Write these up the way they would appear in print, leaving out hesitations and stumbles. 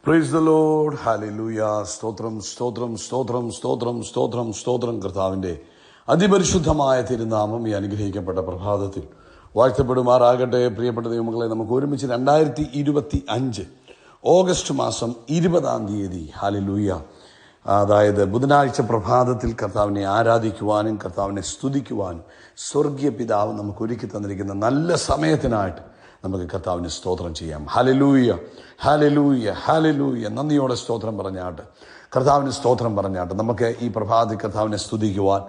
Praise the Lord. Hallelujah. സ്തോത്രം സ്തോത്രം സ്തോത്രം സ്തോത്രം സ്തോത്രം സ്തോത്രം. കർത്താവിന്റെ അതിപരിശുദ്ധമായ തിരുനാമം ഈ അനുഗ്രഹിക്കപ്പെട്ട പ്രഭാതത്തിൽ വാഴ്ത്തപ്പെടുമാറാകട്ടെ. പ്രിയപ്പെട്ട ദൈവമക്കളെ, നമുക്ക് ഒരുമിച്ച് 2025 ഓഗസ്റ്റ് മാസം 20 ഹല്ലേലൂയ, അതായത് ബുധനാഴ്ച പ്രഭാതത്തിൽ കർത്താവിനെ ആരാധിക്കുവാനും കർത്താവിനെ സ്തുതിക്കുവാനും സ്വർഗീയ പിതാവ് നമുക്ക് ഒരുക്കി തന്നിരിക്കുന്ന നല്ല സമയത്തിനായിട്ട് നമുക്ക് കർത്താവിന് സ്തോത്രം ചെയ്യാം. Hallelujah hallelujah hallelujah. നന്ദിയോടെ സ്തോത്രം പറഞ്ഞാട്ട്, കർത്താവിന് സ്തോത്രം പറഞ്ഞാട്ട് നമുക്ക് ഈ പ്രഭാതത്തിൽ കർത്താവിനെ സ്തുതിക്കുവാൻ,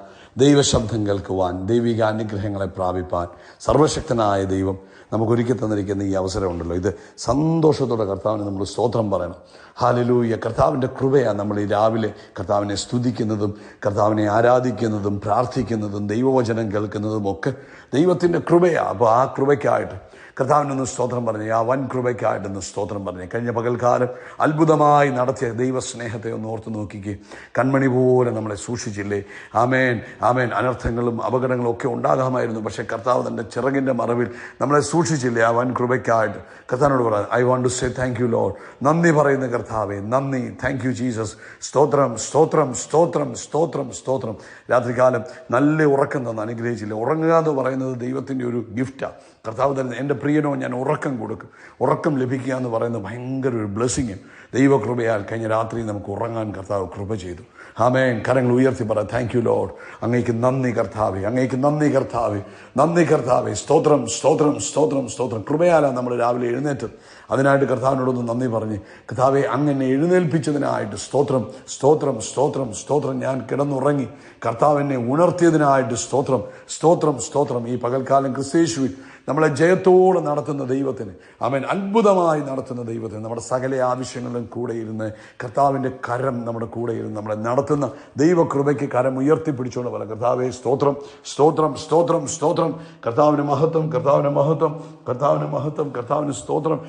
ദൈവശബ്ദം കേൾക്കുവാൻ, ദൈവിക അനുഗ്രഹങ്ങളെ പ്രാപിപ്പാൻ സർവശക്തനായ ദൈവം നമുക്ക് ഒരുക്കി തന്നിരിക്കുന്ന ഈ അവസരമുണ്ടല്ലോ, ഇത് സന്തോഷത്തോടെ കർത്താവിന് നമ്മൾ സ്തോത്രം പറയണം. ഹല്ലേലൂയ. കർത്താവിൻ്റെ കൃപയാണ് നമ്മൾ ഈ രാവിലെ കർത്താവിനെ സ്തുതിക്കുന്നതും കർത്താവിനെ ആരാധിക്കുന്നതും പ്രാർത്ഥിക്കുന്നതും ദൈവവചനം കേൾക്കുന്നതും ഒക്കെ ദൈവത്തിൻ്റെ കൃപയാണ്. അപ്പോൾ ആ കൃപയ്ക്കായിട്ട് കർത്താവിനൊന്ന് സ്തോത്രം പറഞ്ഞേ, ആ വൻ കൃപയ്ക്കായിട്ടൊന്ന് സ്തോത്രം പറഞ്ഞേ. കഴിഞ്ഞ പകൽക്കാലം അത്ഭുതമായി നടത്തിയ ദൈവസ്നേഹത്തെ ഒന്ന് ഓർത്ത് നോക്കിക്കേ. കൺമണി പോലെ നമ്മളെ സൂക്ഷിച്ചില്ലേ. ആമേൻ ആമേൻ. അനർത്ഥങ്ങളും അപകടങ്ങളും ഒക്കെ ഉണ്ടാകാമായിരുന്നു, പക്ഷേ കർത്താവ് തൻ്റെ ചിറകിൻ്റെ മറവിൽ നമ്മളെ സൂക്ഷിച്ചില്ലേ. ആ വൻ കൃപയ്ക്കായിട്ട് കർത്താവിനോട് പറയാം, I want to say thank you Lord. നന്ദി പറയുന്ന കർത്താവേ, നന്ദി. Thank you Jesus. സ്തോത്രം സ്തോത്രം സ്തോത്രം സ്തോത്രം സ്തോത്രം. രാത്രികാലം നല്ല ഉറക്കം തന്ന് അനുഗ്രഹിച്ചില്ലേ. ഉറങ്ങുക എന്ന് പറയുന്നത് ദൈവത്തിൻ്റെ ഒരു ഗിഫ്റ്റാണ്. കർത്താവ് തന്നെ, എൻ്റെ പ്രിയനോ ഞാൻ ഉറക്കം കൊടുക്കും. ഉറക്കം ലഭിക്കുക എന്ന് പറയുന്നത് ഭയങ്കര ഒരു ബ്ലെസ്സിങ്. ദൈവകൃപയാൽ കഴിഞ്ഞ രാത്രി നമുക്ക് ഉറങ്ങാൻ കർത്താവ് കൃപ ചെയ്തു. ആമേൻ. കരങ്ങൾ ഉയർത്തി പറ, താങ്ക് യു ലോർഡ്. അങ്ങേക്ക് നന്ദി കർത്താവേ, അങ്ങേക്ക് നന്ദി കർത്താവേ, നന്ദി കർത്താവേ. സ്തോത്രം സ്തോത്രം സ്തോത്രം സ്തോത്രം. കൃപയാലാണ് നമ്മൾ രാവിലെ എഴുന്നേറ്റത്. അതിനായിട്ട് കർത്താവിനോടൊന്ന് നന്ദി പറഞ്ഞ്, കർത്താവെ അങ്ങനെ എഴുന്നേൽപ്പിച്ചതിനായിട്ട് സ്തോത്രം സ്തോത്രം സ്തോത്രം സ്തോത്രം. ഞാൻ കിടന്നുറങ്ങി, കർത്താവ് എന്നെ ഉണർത്തിയതിനായിട്ട് സ്തോത്രം സ്തോത്രം സ്തോത്രം. ഈ പകൽക്കാലം ക്രിസ്തയേശുവിൽ നമ്മളെ ജയത്തോടെ നടത്തുന്ന ദൈവത്തിന്, ആമേൻ, അത്ഭുതമായി നടത്തുന്ന ദൈവത്തിന്, നമ്മുടെ സകല ആവശ്യങ്ങളിലും കൂടെ ഇരുന്ന് കർത്താവിൻ്റെ കരം നമ്മുടെ കൂടെ ഇരുന്ന് നമ്മളെ നടത്തുന്ന ദൈവകൃപയ്ക്ക് കരം ഉയർത്തിപ്പിടിച്ചുകൊണ്ട് പറയാം, കർത്താവെ സ്തോത്രം സ്തോത്രം സ്തോത്രം സ്തോത്രം. കർത്താവിന് മഹത്വം, കർത്താവിന് മഹത്വം, കർത്താവിന് മഹത്വം, കർത്താവിന് സ്തോത്രം.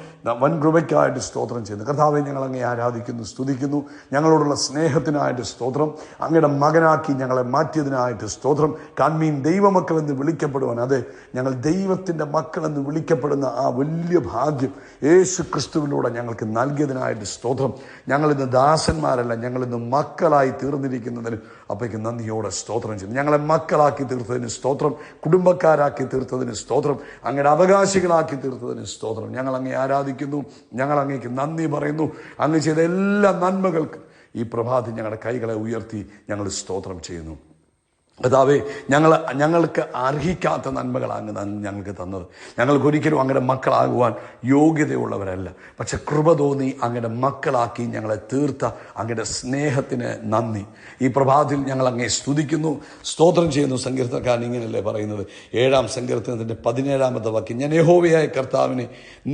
വൻ കൃപയ്ക്കായിട്ട് സ്തോത്രം ചെയ്യുന്നു. കർത്താവെ, ഞങ്ങൾ അങ്ങേ ആരാധിക്കുന്നു, സ്തുതിക്കുന്നു. ഞങ്ങളോടുള്ള സ്നേഹത്തിനായിട്ട് സ്തോത്രം. അങ്ങയുടെ മകനാക്കി ഞങ്ങളെ മാറ്റിയതിനായിട്ട് സ്തോത്രം. കാൺമീൻ ദൈവമക്കൾ എന്ന് വിളിക്കപ്പെടുവാൻ, അതെ, ഞങ്ങൾ ദൈവത്തിൻ്റെ മക്കളെന്ന് വിളിക്കപ്പെടുന്ന ആ വലിയ ഭാഗ്യം യേശു ക്രിസ്തുവിലൂടെ ഞങ്ങൾക്ക് നൽകിയതിനായിട്ട് സ്തോത്രം. ഞങ്ങളിന്ന് ദാസന്മാരല്ല, ഞങ്ങളിന്ന് മക്കളായി തീർന്നിരിക്കുന്നതിന് അപ്പയ്ക്ക് നന്ദിയോടെ സ്തോത്രം ചെയ്യുന്നു. ഞങ്ങളെ മക്കളാക്കി തീർത്തതിന് സ്തോത്രം, കുടുംബക്കാരാക്കി തീർത്തതിന് സ്തോത്രം, അങ്ങയുടെ അവകാശികളാക്കി തീർത്തതിന് സ്തോത്രം. ഞങ്ങൾ അങ്ങേ ആരാധിക്കുന്നു, ഞങ്ങൾ അങ്ങേക്ക് നന്ദി പറയുന്നു. അങ്ങ് ചെയ്ത എല്ലാ നന്മകൾക്ക് ഈ പ്രഭാതത്തിൽ ഞങ്ങളുടെ കൈകളെ ഉയർത്തി ഞങ്ങൾ സ്തോത്രം ചെയ്യുന്നു. കർത്താവേ, ഞങ്ങൾക്ക് അർഹിക്കാത്ത നന്മകളാണ് ഞങ്ങൾക്ക് തന്നത്. ഞങ്ങൾക്ക് ഒരിക്കലും അങ്ങയുടെ മക്കളാകുവാൻ യോഗ്യതയുള്ളവരല്ല, പക്ഷെ കൃപ തോന്നി അങ്ങയുടെ മക്കളാക്കി ഞങ്ങളെ തീർത്ത അങ്ങയുടെ സ്നേഹത്തിന് നന്ദി. ഈ പ്രഭാതത്തിൽ ഞങ്ങൾ അങ്ങേ സ്തുതിക്കുന്നു, സ്തോത്രം ചെയ്യുന്നു. സങ്കീർത്തനക്കാരൻ ഇങ്ങനെയല്ലേ പറയുന്നത്, 7-ാം സങ്കീർത്തനത്തിൻ്റെ 17-ാമത്തെ വാക്യം, ഞാൻ യഹോവയായ കർത്താവിനെ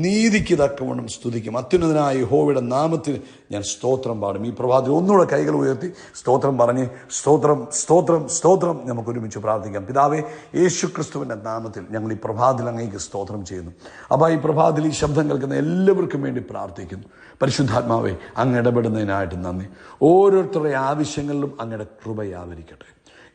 നീതിക്ക് തക്കവണ്ണം സ്തുതിക്കും, അത്യുന്നതനായ യഹോവയുടെ നാമത്തിന് ഞാൻ സ്തോത്രം പാടും. ഈ പ്രഭാതത്തിൽ ഒന്നുകൂടെ കൈകൾ ഉയർത്തി സ്തോത്രം പറഞ്ഞ് സ്തോത്രം സ്തോത്രം സ്തോത്രം നമുക്ക് ഒരുമിച്ച് പ്രാർത്ഥിക്കാം. പിതാവേ, യേശു ക്രിസ്തുവിൻ്റെ നാമത്തിൽ ഞങ്ങൾ ഈ പ്രഭാതത്തിൽ അങ്ങേക്ക് സ്തോത്രം ചെയ്യുന്നു. അപ്പോൾ ഈ പ്രഭാതത്തിൽ ഈ ശബ്ദം കേൾക്കുന്ന എല്ലാവർക്കും വേണ്ടി പ്രാർത്ഥിക്കുന്നു. പരിശുദ്ധാത്മാവേ, അങ്ങ് ഇടപെടുന്നതിനായിട്ട് നന്ദി. ഓരോരുത്തരുടെ ആവശ്യങ്ങളിലും അങ്ങയുടെ കൃപയാവരിക്കട്ടെ.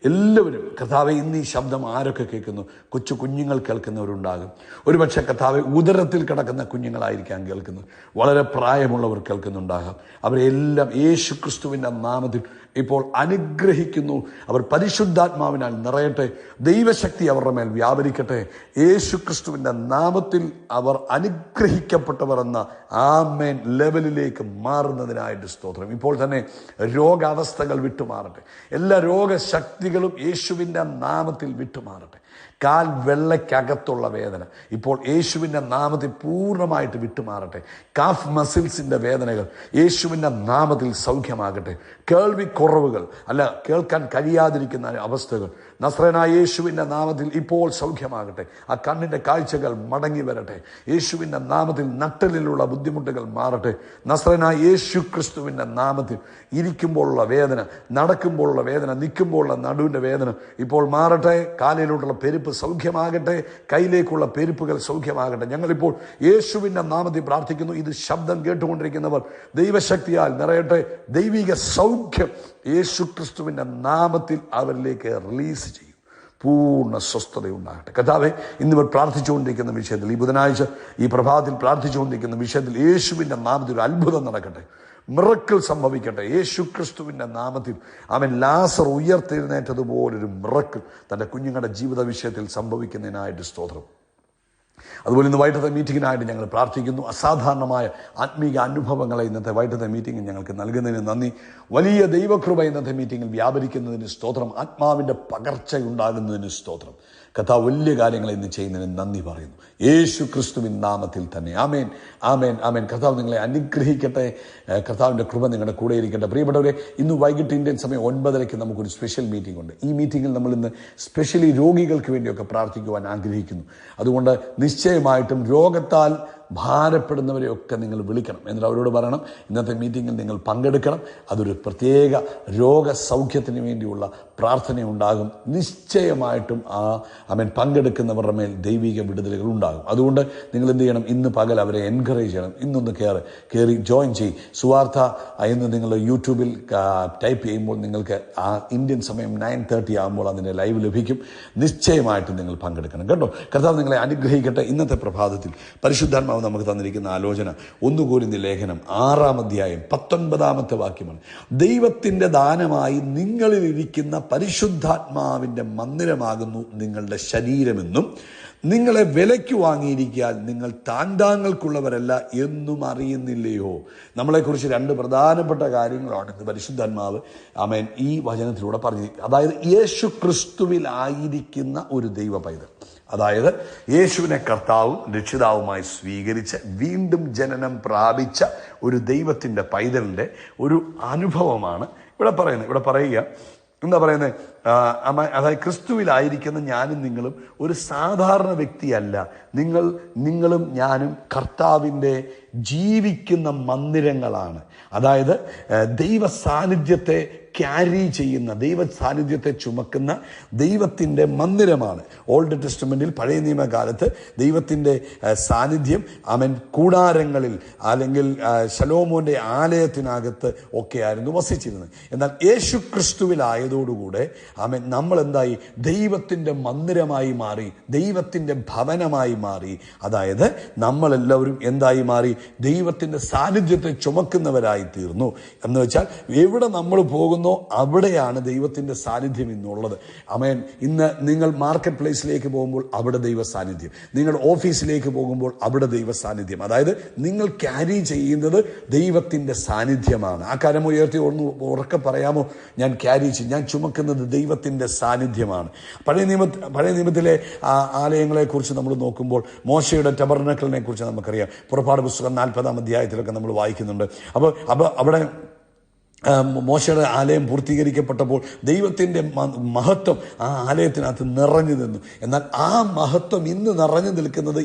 എല്ലാവരും കർത്താവെ, ഇന്ന് ഈ ശബ്ദം ആരൊക്കെ കേൾക്കുന്നു? കൊച്ചു കുഞ്ഞുങ്ങൾ കേൾക്കുന്നവരുണ്ടാകും. ഒരുപക്ഷെ കർത്താവെ, ഉദരത്തിൽ കിടക്കുന്ന കുഞ്ഞുങ്ങളായിരിക്കാം കേൾക്കുന്നത്. വളരെ പ്രായമുള്ളവർ കേൾക്കുന്നുണ്ടാകാം. അവരെല്ലാം യേശു ക്രിസ്തുവിൻ്റെ നാമത്തിൽ ഇപ്പോൾ അനുഗ്രഹിക്കുന്നു. അവർ പരിശുദ്ധാത്മാവിനാൽ നിറയട്ടെ. ദൈവശക്തി അവരുടെ മേൽ വ്യാപരിക്കട്ടെ. യേശു ക്രിസ്തുവിൻ്റെ നാമത്തിൽ അവർ അനുഗ്രഹിക്കപ്പെട്ടവർ എന്ന ആമേൻ ലെവലിലേക്ക് മാറുന്നതിനായിട്ട് സ്തോത്രം. ഇപ്പോൾ തന്നെ രോഗാവസ്ഥകൾ വിട്ടുമാറട്ടെ. എല്ലാ രോഗശക്തികളും യേശുവിൻ്റെ നാമത്തിൽ വിട്ടുമാറട്ടെ. കാൽ വെള്ളയ്ക്കകത്തുള്ള വേദന ഇപ്പോൾ യേശുവിൻ്റെ നാമത്തിൽ പൂർണ്ണമായിട്ട് വിട്ടുമാറട്ടെ. കാഫ് മസിൽസിൻ്റെ വേദനകൾ യേശുവിൻ്റെ നാമത്തിൽ സൗഖ്യമാകട്ടെ. കേൾവി കുറവുകൾ, അല്ല കേൾക്കാൻ കഴിയാതിരിക്കുന്ന അവസ്ഥകൾ നസ്രേനായ യേശുവിൻ്റെ നാമത്തിൽ ഇപ്പോൾ സൗഖ്യമാകട്ടെ. ആ കണ്ണിൻ്റെ കാഴ്ചകൾ മടങ്ങി വരട്ടെ. യേശുവിൻ്റെ നാമത്തിൽ നട്ടലിലുള്ള ബുദ്ധിമുട്ടുകൾ മാറട്ടെ. നസ്രേനായ യേശു ക്രിസ്തുവിൻ്റെ നാമത്തിൽ ഇരിക്കുമ്പോഴുള്ള വേദന, നടക്കുമ്പോഴുള്ള വേദന, നിൽക്കുമ്പോഴുള്ള നടുവിൻ്റെ വേദന ഇപ്പോൾ മാറട്ടെ. കാലിലോട്ടുള്ള പെരുപ്പ് സൗഖ്യമാകട്ടെ. കയ്യിലേക്കുള്ള പെരുപ്പുകൾ സൗഖ്യമാകട്ടെ. ഞങ്ങളിപ്പോൾ യേശുവിൻ്റെ നാമത്തിൽ പ്രാർത്ഥിക്കുന്നു. ഇത് ശബ്ദം കേട്ടുകൊണ്ടിരിക്കുന്നവർ ദൈവശക്തിയാൽ നിറയട്ടെ. ദൈവിക സൗഖ്യം യേശു ക്രിസ്തുവിൻ്റെ നാമത്തിൽ അവരിലേക്ക് റിലീസ് ചെയ്യും. പൂർണ്ണ സ്വസ്ഥതയുണ്ടാകട്ടെ. കർത്താവേ, ഇന്നിവർ പ്രാർത്ഥിച്ചുകൊണ്ടിരിക്കുന്ന വിഷയത്തിൽ, ഈ ബുധനാഴ്ച ഈ പ്രഭാതത്തിൽ പ്രാർത്ഥിച്ചുകൊണ്ടിരിക്കുന്ന വിഷയത്തിൽ യേശുവിൻ്റെ നാമത്തിൽ ഒരു അത്ഭുതം നടക്കട്ടെ, മിറക്കിൾ സംഭവിക്കട്ടെ. യേശു ക്രിസ്തുവിൻ്റെ നാമത്തിൽ അവൻ ലാസർ ഉയർത്തെഴുന്നേറ്റതുപോലൊരു മിറക്കിൾ തൻ്റെ കുഞ്ഞുങ്ങളുടെ ജീവിത വിഷയത്തിൽ സംഭവിക്കുന്നതിനായിട്ട് സ്തോത്രം. അതുപോലെ ഇന്ന് വൈകിട്ടത്തെ മീറ്റിങ്ങിനായിട്ട് ഞങ്ങൾ പ്രാർത്ഥിക്കുന്നു. അസാധാരണമായ ആത്മീക അനുഭവങ്ങളെ ഇന്നത്തെ വൈകിട്ടത്തെ മീറ്റിംഗിൽ ഞങ്ങൾക്ക് നൽകുന്നതിന് നന്ദി. വലിയ ദൈവകൃപ ഇന്നത്തെ മീറ്റിംഗിൽ വ്യാപരിക്കുന്നതിന് സ്തോത്രം. ആത്മാവിൻ്റെ പകർച്ചയുണ്ടാകുന്നതിന് സ്തോത്രം. കർത്താവ് വലിയ കാര്യങ്ങൾ ഇന്ന് ചെയ്യുന്നതിന് നന്ദി പറയുന്നു, യേശു ക്രിസ്തുവിൻ നാമത്തിൽ തന്നെ. ആമേൻ, ആമേൻ, ആമേൻ. കർത്താവ് നിങ്ങളെ അനുഗ്രഹിക്കട്ടെ. കർത്താവിൻ്റെ കൃപ നിങ്ങളുടെ കൂടെ ഇരിക്കട്ടെ. പ്രിയപ്പെട്ടവരെ, ഇന്ന് വൈകിട്ട് ഇന്ത്യൻ സമയം 9:30 നമുക്കൊരു സ്പെഷ്യൽ മീറ്റിംഗ് ഉണ്ട്. ഈ മീറ്റിംഗിൽ നമ്മൾ ഇന്ന് സ്പെഷ്യലി രോഗികൾക്ക് വേണ്ടിയൊക്കെ പ്രാർത്ഥിക്കുവാൻ ആഗ്രഹിക്കുന്നു. അതുകൊണ്ട് നിശ്ചയമായിട്ടും രോഗത്താൽ ഭാരപ്പെടുന്നവരെയൊക്കെ നിങ്ങൾ വിളിക്കണം. എന്നിട്ട് അവരോട് പറയണം, ഇന്നത്തെ മീറ്റിങ്ങിൽ നിങ്ങൾ പങ്കെടുക്കണം. അതൊരു പ്രത്യേക രോഗസൗഖ്യത്തിന് വേണ്ടിയുള്ള പ്രാർത്ഥനയുണ്ടാകും. നിശ്ചയമായിട്ടും പങ്കെടുക്കുന്നവരുടെ മേൽ ദൈവിക വിടുതലുകൾ ഉണ്ടാകും. അതുകൊണ്ട് നിങ്ങൾ എന്ത് ചെയ്യണം, ഇന്ന് പകൽ അവരെ എൻകറേജ് ചെയ്യണം. ഇന്നൊന്ന് കയറി ജോയിൻ ചെയ്യും. സുവാർത്ത എന്ന് നിങ്ങൾ യൂട്യൂബിൽ ടൈപ്പ് ചെയ്യുമ്പോൾ നിങ്ങൾക്ക് ആ ഇന്ത്യൻ സമയം 9:30 ആകുമ്പോൾ അതിൻ്റെ ലൈവ് ലഭിക്കും. നിശ്ചയമായിട്ടും നിങ്ങൾ പങ്കെടുക്കണം കേട്ടോ. കർത്താവ് നിങ്ങളെ അനുഗ്രഹിക്കട്ടെ. ഇന്നത്തെ പ്രഭാതത്തിൽ പരിശുദ്ധാത്മാവ് നമുക്ക് തന്നിരിക്കുന്ന ആലോചന 1 കൊരിന്ത്യർ ലേഖനം 6-ാം അധ്യായം 19-ാമത്തെ വാക്യമാണ്. ദൈവത്തിൻ്റെ ദാനമായി നിങ്ങളിലിരിക്കുന്ന പരിശുദ്ധാത്മാവിൻ്റെ മന്ദിരമാകുന്നു നിങ്ങളുടെ ശരീരമെന്നും നിങ്ങളെ വിലയ്ക്ക് വാങ്ങിയിരിക്കാൻ നിങ്ങൾ താന്താങ്ങൾക്കുള്ളവരല്ല എന്നും അറിയുന്നില്ലയോ. നമ്മളെക്കുറിച്ച് 2 പ്രധാനപ്പെട്ട കാര്യങ്ങളാണ് ഇന്ന് പരിശുദ്ധാത്മാവ് ഈ വചനത്തിലൂടെ പറഞ്ഞിരിക്കുന്നത്. അതായത് യേശു ക്രിസ്തുവിലായിരിക്കുന്ന ഒരു ദൈവ പൈതൽ, അതായത് യേശുവിനെ കർത്താവും രക്ഷിതാവുമായി സ്വീകരിച്ച് വീണ്ടും ജനനം പ്രാപിച്ച ഒരു ദൈവത്തിൻ്റെ പൈതലിൻ്റെ ഒരു അനുഭവമാണ് ഇവിടെ പറയുക. എന്താ പറയുന്നത്? അതായത് ക്രിസ്തുവിലായിരിക്കുന്ന ഞാനും നിങ്ങളും ഒരു സാധാരണ വ്യക്തിയല്ല. നിങ്ങളും ഞാനും കർത്താവിൻ്റെ ജീവിക്കുന്ന മന്ദിരങ്ങളാണ്. അതായത് ദൈവ സാന്നിധ്യത്തെ ക്യാരി ചെയ്യുന്ന, ദൈവ സാന്നിധ്യത്തെ ചുമക്കുന്ന ദൈവത്തിൻ്റെ മന്ദിരമാണ്. ഓൾഡ് ടെസ്റ്റ്മെന്റിൽ, പഴയ നിയമകാലത്ത് ദൈവത്തിൻ്റെ സാന്നിധ്യം കൂടാരങ്ങളിൽ അല്ലെങ്കിൽ ശലോമോന്റെ ആലയത്തിനകത്ത് ഒക്കെയായിരുന്നു വസിച്ചിരുന്നത്. എന്നാൽ യേശു ക്രിസ്തുവിലായതോടുകൂടെ നമ്മൾ എന്തായി? ദൈവത്തിൻ്റെ മന്ദിരമായി മാറി, ദൈവത്തിൻ്റെ ഭവനമായി മാറി. അതായത് നമ്മളെല്ലാവരും എന്തായി മാറി? ദൈവത്തിൻ്റെ സാന്നിധ്യത്തെ ചുമക്കുന്നവരായി തീർന്നു. എന്ന് വെച്ചാൽ എവിടെ നമ്മൾ പോകുന്നു അവിടെയാണ് ദൈവത്തിൻ്റെ സാന്നിധ്യം ഇന്നുള്ളത്. ഇന്ന് നിങ്ങൾ മാർക്കറ്റ് പ്ലേസിലേക്ക് പോകുമ്പോൾ അവിടെ ദൈവ സാന്നിധ്യം, നിങ്ങൾ ഓഫീസിലേക്ക് പോകുമ്പോൾ അവിടെ ദൈവ സാന്നിധ്യം. അതായത് നിങ്ങൾ ക്യാരി ചെയ്യുന്നത് ദൈവത്തിൻ്റെ സാന്നിധ്യമാണ്. ആ കാര്യം ഉയർത്തി ഉറക്കെ പറയാമോ? ഞാൻ ചുമക്കുന്നത് ദൈവത്തിൻ്റെ സാന്നിധ്യമാണ്. പഴയ നിയമത്തിലെ ആലയങ്ങളെക്കുറിച്ച് നമ്മൾ നോക്കുമ്പോൾ മോശയുടെ ടബർനക്കിളിനെ കുറിച്ച് നമുക്കറിയാം. പുറപ്പാട് പുസ്തകം 40-ാം അധ്യായത്തിലൊക്കെ നമ്മൾ വായിക്കുന്നുണ്ട്. അപ്പോൾ അവിടെ മോശയുടെ ആലയം പൂർത്തീകരിക്കപ്പെട്ടപ്പോൾ ദൈവത്തിൻ്റെ മഹത്വം ആ ആലയത്തിനകത്ത് നിറഞ്ഞു നിന്നു. എന്നാൽ ആ മഹത്വം ഇന്ന് നിറഞ്ഞു നിൽക്കുന്നത്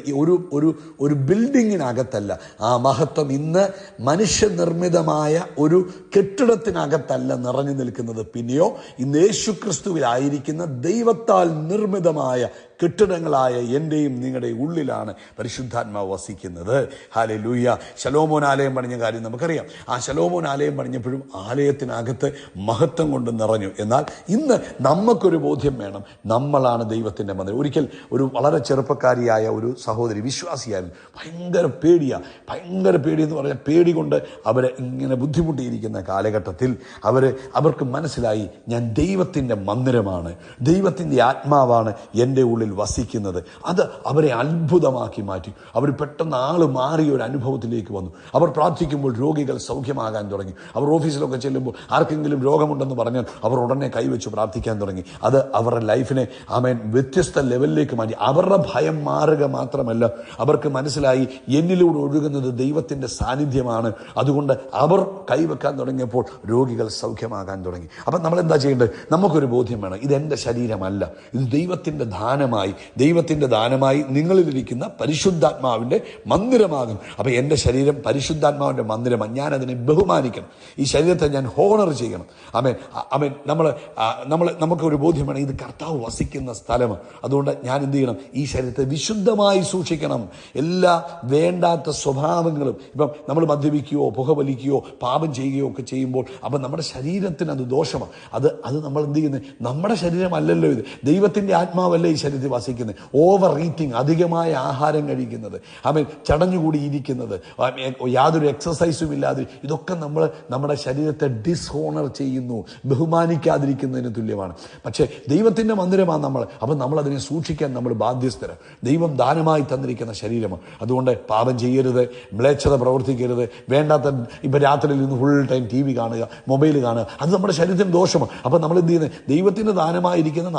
ഒരു ബിൽഡിങ്ങിനകത്തല്ല. ആ മഹത്വം ഇന്ന് മനുഷ്യനിർമ്മിതമായ ഒരു കെട്ടിടത്തിനകത്തല്ല നിറഞ്ഞു നിൽക്കുന്നത്. പിന്നെയോ ഇന്ന് യേശു ക്രിസ്തുവിലായിരിക്കുന്ന ദൈവത്താൽ നിർമ്മിതമായ കെട്ടിടങ്ങളായ എൻ്റെയും നിങ്ങളുടെ ഉള്ളിലാണ് പരിശുദ്ധാത്മാവ് വസിക്കുന്നത്. ഹല്ലേലൂയ. ശലോമോൻ ആലയം പണിഞ്ഞ കാര്യം നമുക്കറിയാം. ആ ശലോമോൻ ആലയം പണിഞ്ഞപ്പോഴും ആലയത്തിനകത്ത് മഹത്വം കൊണ്ട് നിറഞ്ഞു. എന്നാൽ ഇന്ന് നമുക്കൊരു ബോധ്യം വേണം, നമ്മളാണ് ദൈവത്തിൻ്റെ മന്ദിരം. ഒരിക്കൽ ഒരു വളരെ ചെറുപ്പക്കാരിയായ ഒരു സഹോദരി, വിശ്വാസിയായിരുന്നു, ഭയങ്കര പേടി എന്ന് പറഞ്ഞാൽ പേടി കൊണ്ട് അവർ ഇങ്ങനെ ബുദ്ധിമുട്ടിയിരിക്കുന്ന കാലഘട്ടത്തിൽ അവർക്ക് മനസ്സിലായി, ഞാൻ ദൈവത്തിൻ്റെ മന്ദിരമാണ്, ദൈവത്തിൻ്റെ ആത്മാവാണ് എൻ്റെ ഉള്ളിൽ വസിക്കുന്നത്. അത് അവരെ അത്ഭുതമാക്കി മാറ്റി. അവർ പെട്ടെന്ന് ആള് മാറിയ ഒരു അനുഭവത്തിലേക്ക് വന്നു. അവർ പ്രാർത്ഥിക്കുമ്പോൾ രോഗികൾ സൗഖ്യമാകാൻ തുടങ്ങി. അവർ ഓഫീസിലൊക്കെ ചെല്ലുമ്പോൾ ആർക്കെങ്കിലും രോഗമുണ്ടെന്ന് പറഞ്ഞാൽ അവർ ഉടനെ കൈവച്ച് പ്രാർത്ഥിക്കാൻ തുടങ്ങി. അത് അവരുടെ ലൈഫിനെ വ്യത്യസ്ത ലെവലിലേക്ക് മാറ്റി. അവരുടെ ഭയം മാറുക മാത്രമല്ല, അവർക്ക് മനസ്സിലായി എന്നിലൂടെ ഒഴുകുന്നത് ദൈവത്തിൻ്റെ സാന്നിധ്യമാണ്. അതുകൊണ്ട് അവർ കൈവെക്കാൻ തുടങ്ങിയപ്പോൾ രോഗികൾ സൗഖ്യമാകാൻ തുടങ്ങി. അപ്പം നമ്മൾ എന്താ ചെയ്യേണ്ടത്? നമുക്കൊരു ബോധ്യം വേണം, ഇതെൻ്റെ ശരീരമല്ല, ഇത് ദൈവത്തിൻ്റെ ദാനമാണ്. ദാനമായി, ദൈവത്തിൻ്റെ ദാനമായി നിങ്ങളിലിരിക്കുന്ന പരിശുദ്ധാത്മാവിൻ്റെ മന്ദിരമാകും. അപ്പോൾ എൻ്റെ ശരീരം പരിശുദ്ധാത്മാവിൻ്റെ മന്ദിരമാണ്. ഞാനതിനെ ബഹുമാനിക്കണം. ഈ ശരീരത്തെ ഞാൻ ഹോണർ ചെയ്യണം. ആമേൻ, ആമേൻ. നമുക്കൊരു ബോധ്യമാണ് ഇത് കർത്താവ് വസിക്കുന്ന സ്ഥലമാണ്. അതുകൊണ്ട് ഞാൻ എന്ത് ചെയ്യണം? ഈ ശരീരത്തെ വിശുദ്ധമായി സൂക്ഷിക്കണം. എല്ലാ വേണ്ടാത്ത സ്വഭാവങ്ങളും, ഇപ്പം നമ്മൾ മദ്യപിക്കുകയോ പുകവലിക്കുകയോ പാപം ചെയ്യുകയോ ഒക്കെ ചെയ്യുമ്പോൾ അപ്പം നമ്മുടെ ശരീരത്തിന് അത് ദോഷമാണ്. അത് നമ്മൾ എന്ത് ചെയ്യുന്നത്? നമ്മുടെ ശരീരമല്ലല്ലോ ഇത്, ദൈവത്തിൻ്റെ ആത്മാവല്ലേ ഈ ശരീരത്തിൽ വസിക്കുന്നത്. ഓവർ ഈറ്റിംഗ്, അധികമായ ആഹാരം കഴിക്കുന്നത്, ചടഞ്ഞുകൂടി ഇരിക്കുന്നത്, യാതൊരു എക്സസൈസും ഇല്ലാതെ, ഇതൊക്കെ നമ്മുടെ ശരീരത്തെ ഡിസ്ഹോണർ ചെയ്യുന്നു, ബഹുമാനിക്കാതിരിക്കുന്നതിന് തുല്യമാണ്. പക്ഷേ ദൈവത്തിൻ്റെ മന്ദിരമാണ് നമ്മൾ. അപ്പം നമ്മളതിനെ സൂക്ഷിക്കാൻ നമ്മൾ ബാധ്യസ്ഥരാണ്. ദൈവം ദാനമായി തന്നിരിക്കുന്ന ശരീരമാണ്. അതുകൊണ്ട് പാപം ചെയ്യരുത്, മ്ലേച്ഛത പ്രവർത്തിക്കരുത്, വേണ്ടാത്ത ഇപ്പം രാത്രിയിൽ നിന്ന് ഫുൾ ടൈം TV കാണുക, മൊബൈൽ കാണുക, അത് നമ്മുടെ ശരീരത്തിന് ദോഷമാണ്. അപ്പം നമ്മൾ എന്ത് ചെയ്യുന്നത്? ദൈവത്തിൻ്റെ ദാനമായിരിക്കുന്ന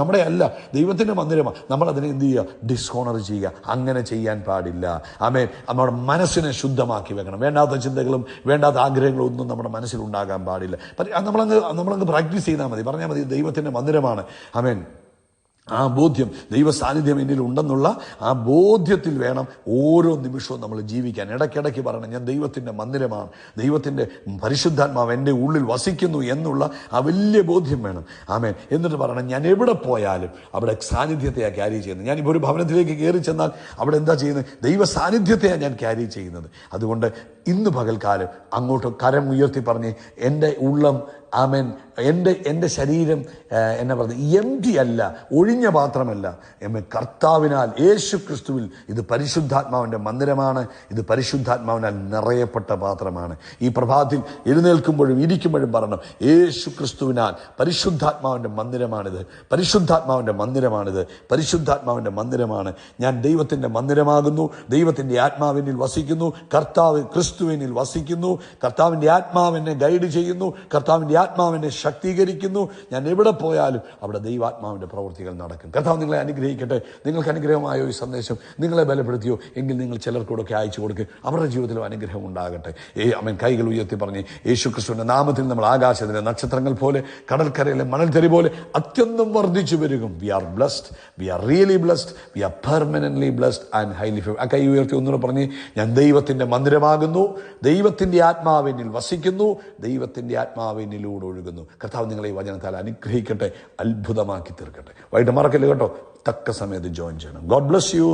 നമ്മുടെ അല്ല, ദൈവത്തിൻ്റെ മന്ദിരമാണ്. നമ്മൾ അതിനെ എന്ത് ചെയ്യുക? ഡിസ്ഹോണർ ചെയ്യുക. അങ്ങനെ ചെയ്യാൻ പാടില്ല. ആമേൻ. നമ്മുടെ മനസ്സിനെ ശുദ്ധമാക്കി വെക്കണം. വേണ്ടാത്ത ചിന്തകളും വേണ്ടാത്ത ആഗ്രഹങ്ങളും ഒന്നും നമ്മുടെ മനസ്സിൽ ഉണ്ടാകാൻ പാടില്ല. നമ്മളങ്ങ് പ്രാക്ടീസ് ചെയ്താൽ മതി, പറഞ്ഞാൽ മതി, ദൈവത്തിൻ്റെ മന്ദിരമാണ്. ആമേൻ. ആ ബോധ്യം, ദൈവ സാന്നിധ്യം എന്നിൽ ഉണ്ടെന്നുള്ള ആ ബോധ്യത്തിൽ വേണം ഓരോ നിമിഷവും നമ്മൾ ജീവിക്കാൻ. ഇടയ്ക്കിടയ്ക്ക് പറയണം, ഞാൻ ദൈവത്തിൻ്റെ മന്ദിരമാണ്, ദൈവത്തിൻ്റെ പരിശുദ്ധാത്മാവ് എൻ്റെ ഉള്ളിൽ വസിക്കുന്നു എന്നുള്ള ആ വലിയ ബോധ്യം വേണം. ആമേൻ. എന്നിട്ട് പറയണം, ഞാൻ എവിടെ പോയാലും അവിടെ സാന്നിധ്യത്തെയാണ് ക്യാരി ചെയ്യുന്നത്. ഞാനിപ്പോൾ ഒരു ഭവനത്തിലേക്ക് കയറി ചെന്നാൽ അവിടെ എന്താ ചെയ്യുന്നത്? ദൈവ സാന്നിധ്യത്തെയാണ് ഞാൻ ക്യാരി ചെയ്യുന്നത്. അതുകൊണ്ട് ഇന്ന് പകൽക്കാലം അങ്ങോട്ട് കരം ഉയർത്തി പറഞ്ഞ്, എൻ്റെ ഉള്ളം, ആമേൻ, എൻ്റെ ശരീരം എന്നാ പറയുന്നത്, എംപ്റ്റി അല്ല, ഒഴിഞ്ഞ പാത്രമല്ല. കർത്താവിനാൽ, യേശു ക്രിസ്തുവിൽ ഇത് പരിശുദ്ധാത്മാവിൻ്റെ മന്ദിരമാണ്. ഇത് പരിശുദ്ധാത്മാവിനാൽ നിറയപ്പെട്ട പാത്രമാണ്. ഈ പ്രഭാതത്തിൽ എഴുന്നേൽക്കുമ്പോഴും ഇരിക്കുമ്പോഴും പറയണം, യേശു ക്രിസ്തുവിനാൽ പരിശുദ്ധാത്മാവിൻ്റെ മന്ദിരമാണിത്, പരിശുദ്ധാത്മാവിൻ്റെ മന്ദിരമാണിത്, പരിശുദ്ധാത്മാവിൻ്റെ മന്ദിരമാണ്. ഞാൻ ദൈവത്തിൻ്റെ മന്ദിരമാകുന്നു, ദൈവത്തിൻ്റെ ആത്മാവിനിൽ വസിക്കുന്നു, കർത്താവ് ക്രിസ്തുവിനിൽ വസിക്കുന്നു, കർത്താവിൻ്റെ ആത്മാവിനെ ഗൈഡ് ചെയ്യുന്നു, കർത്താവിൻ്റെ ആത്മാവിനെ ശക്തീകരിക്കുന്നു. ഞാൻ എവിടെ പോയാലും അവിടെ ദൈവാത്മാവിൻ്റെ പ്രവൃത്തികൾ നടക്കും. കർത്താവ് നിങ്ങളെ അനുഗ്രഹിക്കട്ടെ. നിങ്ങൾക്ക് അനുഗ്രഹമായോ ഈ സന്ദേശം? നിങ്ങളെ ബലപ്പെടുത്തിയോ എങ്കിൽ നിങ്ങൾ ചിലർക്കൂടൊക്കെ അയച്ചു കൊടുക്കുക. അവരുടെ ജീവിതത്തിലും അനുഗ്രഹം ഉണ്ടാകട്ടെ. അമേൻ. കൈകൾ ഉയർത്തി പറഞ്ഞ്, യേശു ക്രിസ്തുവിൻ്റെ നാമത്തിൽ നമ്മൾ ആകാശത്തിലെ നക്ഷത്രങ്ങൾ പോലെ, കടൽക്കരയിലെ മണൽത്തരി പോലെ അത്യന്തം വർദ്ധിച്ചു വരികയും. We are blessed, we are really blessed, we are permanently blessed and highly favoured. ആ കൈ ഉയർത്തി ഒന്നുകൂടെ പറഞ്ഞ്, ഞാൻ ദൈവത്തിൻ്റെ മന്ദിരമാകുന്നു, ദൈവത്തിൻ്റെ ആത്മാവിനിൽ വസിക്കുന്നു, ദൈവത്തിൻ്റെ ആത്മാവിനിലൂടെ ഒഴുകുന്നു. കർത്താവ് നിങ്ങളെ ഈ വചനത്താൽ അനുഗ്രഹിക്കട്ടെ, അത്ഭുതമാക്കി തീർക്കട്ടെ. വൈകിട്ട് മറക്കല്ലേ കേട്ടോ, തക്ക സമയത്ത് ജോയിൻ ചെയ്യണം. God bless you.